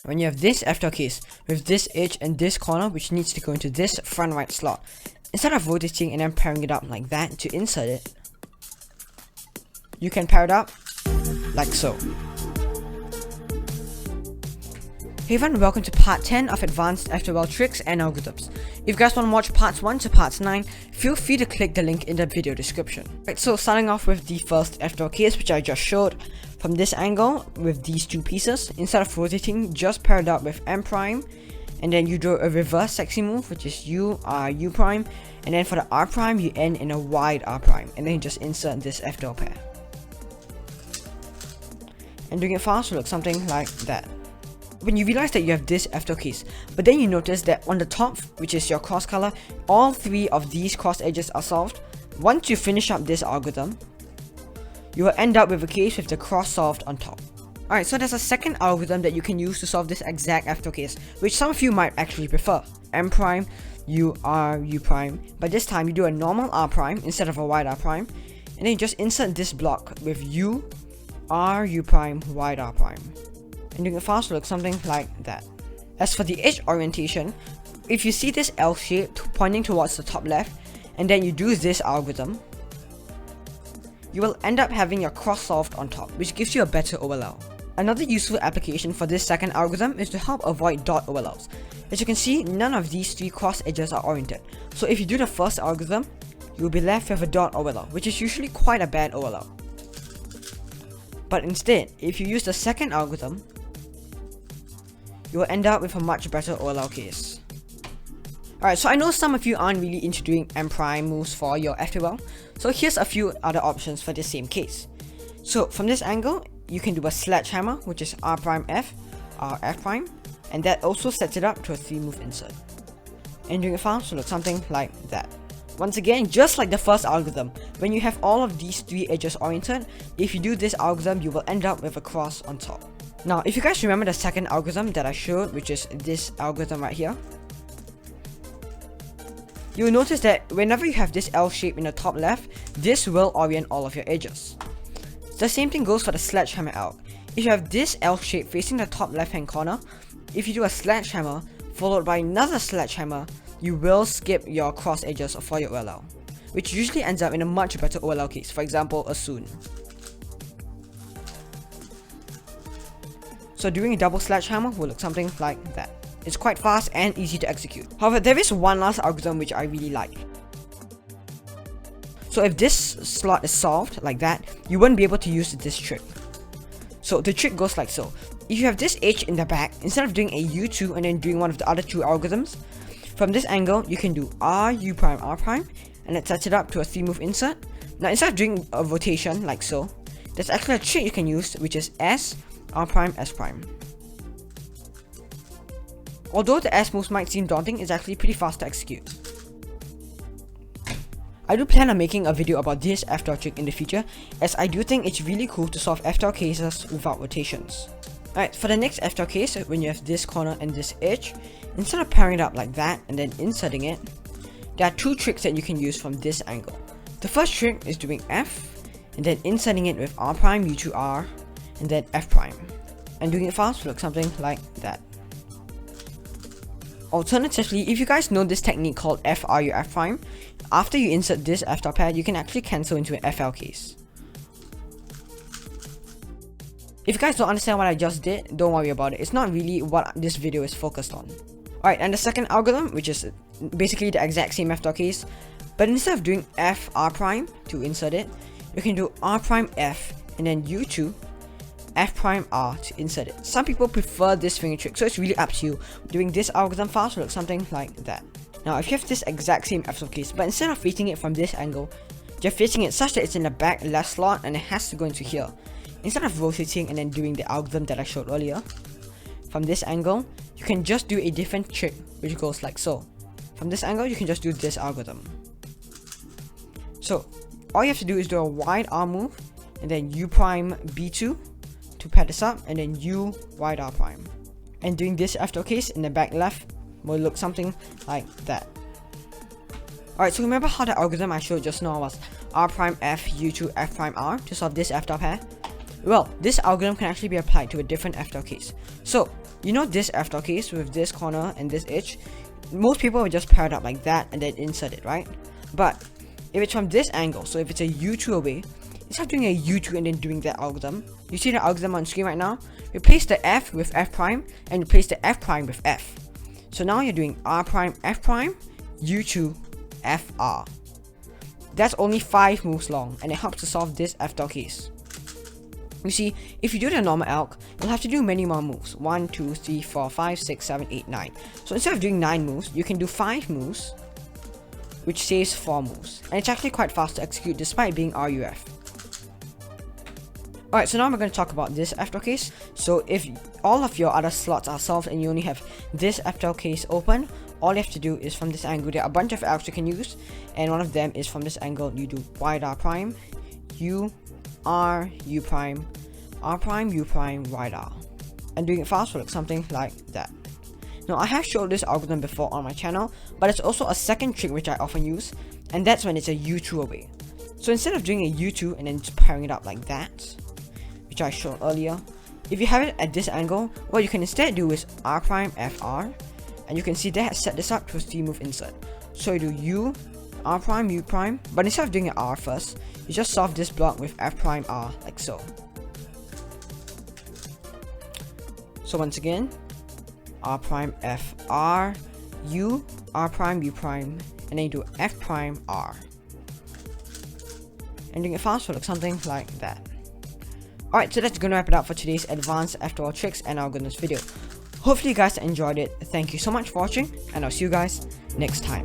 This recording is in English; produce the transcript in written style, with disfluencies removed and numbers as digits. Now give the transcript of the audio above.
when you have this F2L case with this edge and this corner which needs to go into this front right slot, instead of rotating and then pairing it up like that to insert it, you can pair it up like so. Hey everyone, welcome to part 10 of Advanced F2L tricks and algorithms. If you guys want to watch parts 1 to parts 9, feel free to click the link in the video description. Right, so starting off with the first F2L case which I just showed, from this angle with these two pieces, instead of rotating, just pair it up with M prime, and then you do a reverse sexy move which is U prime, and then for the R prime you end in a wide R prime, and then you just insert this F2L pair. And doing it fast will look something like that. When you realize that you have this F2L case, but then you notice that on the top, which is your cross color, all three of these cross edges are solved. Once you finish up this algorithm, you will end up with a case with the cross solved on top. Alright, so there's a second algorithm that you can use to solve this exact F2L case, which some of you might actually prefer. M prime, U prime, but this time you do a normal R prime instead of a wide R prime, and then you just insert this block with U prime, wide R prime. And doing it fast will look something like that. As for the edge orientation, if you see this L shape pointing towards the top left, and then you do this algorithm, you will end up having your cross solved on top, which gives you a better OLL. Another useful application for this second algorithm is to help avoid dot OLLs. As you can see, none of these three cross edges are oriented, so if you do the first algorithm, you will be left with a dot OLL, which is usually quite a bad OLL. But instead, if you use the second algorithm, you will end up with a much better OLL case. Alright, so I know some of you aren't really into doing M prime moves for your F2L, so here's a few other options for the same case. So from this angle, you can do a sledgehammer, which is R prime F, R F prime, and that also sets it up to a 3-move insert. And doing it fast will look something like that. Once again, just like the first algorithm, when you have all of these three edges oriented, if you do this algorithm, you will end up with a cross on top. Now, if you guys remember the second algorithm that I showed, which is this algorithm right here, you will notice that whenever you have this L shape in the top left, this will orient all of your edges. The same thing goes for the sledgehammer L. If you have this L shape facing the top left hand corner, if you do a sledgehammer followed by another sledgehammer, you will skip your cross edges for your OLL, which usually ends up in a much better OLL case, for example a soon. So doing a double sledgehammer will look something like that. It's quite fast and easy to execute. However, there is one last algorithm which I really like. So if this slot is solved like that, you won't be able to use this trick. So the trick goes like so. If you have this edge in the back, instead of doing a U2 and then doing one of the other two algorithms, from this angle you can do R prime, and it sets it up to a 3-move insert. Now instead of doing a rotation like so, there's actually a trick you can use, which is S, R prime, S prime. Although the S moves might seem daunting, it's actually pretty fast to execute. I do plan on making a video about this F2L trick in the future, as I do think it's really cool to solve F2L cases without rotations. Alright, for the next F2L case, when you have this corner and this edge, instead of pairing it up like that and then inserting it, there are two tricks that you can use from this angle. The first trick is doing F, and then inserting it with R prime, U2R, and then F prime. And doing it fast will look something like that. Alternatively, if you guys know this technique called FRU F prime, after you insert this F2L pair, you can actually cancel into an FL case. If you guys don't understand what I just did, don't worry about it. It's not really what this video is focused on. Alright, and the second algorithm, which is basically the exact same F2L case, but instead of doing F R prime to insert it, you can do R prime F and then U2 F prime R to insert it. Some people prefer this finger trick, so it's really up to you. Doing this algorithm fast will look something like that. Now if you have this exact same F2L case, but instead of facing it from this angle, you're facing it such that it's in the back left slot and it has to go into here. Instead of rotating and then doing the algorithm that I showed earlier, from this angle, you can just do a different trick which goes like so. From this angle, you can just do this algorithm. So all you have to do is do a wide R move and then U prime B2 to pair this up, and then U wide R prime. And doing this F2L case in the back left will look something like that. Alright, so remember how the algorithm I showed just now was R prime F U2 F prime R to solve this F2L pair? Well, this algorithm can actually be applied to a different F2L case. So you know this F2L case with this corner and this edge, most people will just pair it up like that and then insert it, right? But if it's from this angle, so if it's a U2 away, instead of doing a U2 and then doing that algorithm, you see the algorithm on screen right now? Replace the F with F prime and replace the F prime with F. So now you're doing R prime, F prime, U2, FR. That's only 5 moves long, and it helps to solve this F2L case. You see, if you do the normal alg, you'll have to do many more moves. 1, 2, 3, 4, 5, 6, 7, 8, 9. So instead of doing 9 moves, you can do 5 moves, which saves 4 moves. And it's actually quite fast to execute despite being RUF. Alright, so now we're going to talk about this F2L case. So if all of your other slots are solved and you only have this F2L case open, all you have to do is from this angle. There are a bunch of algs you can use, and one of them is from this angle. You do wide R prime, U, R, U prime, R prime, U prime, wide R. And doing it fast will look something like that. Now, I have showed this algorithm before on my channel, but it's also a second trick which I often use, and that's when it's a U2 away. So instead of doing a U2 and then just pairing it up like that, which I showed earlier, if you have it at this angle, what you can instead do is R prime, FR, and you can see that has set this up to a 3-move insert. So you do U, R prime, U prime, but instead of doing an R first, you just solve this block with F prime R, like so. So once again, R prime, F, R, U, R prime, U prime, and then you do F prime, R. And doing it fast will look something like that. Alright, so that's gonna wrap it up for today's advanced F2L tricks and algorithms video. Hopefully you guys enjoyed it. Thank you so much for watching, and I'll see you guys next time.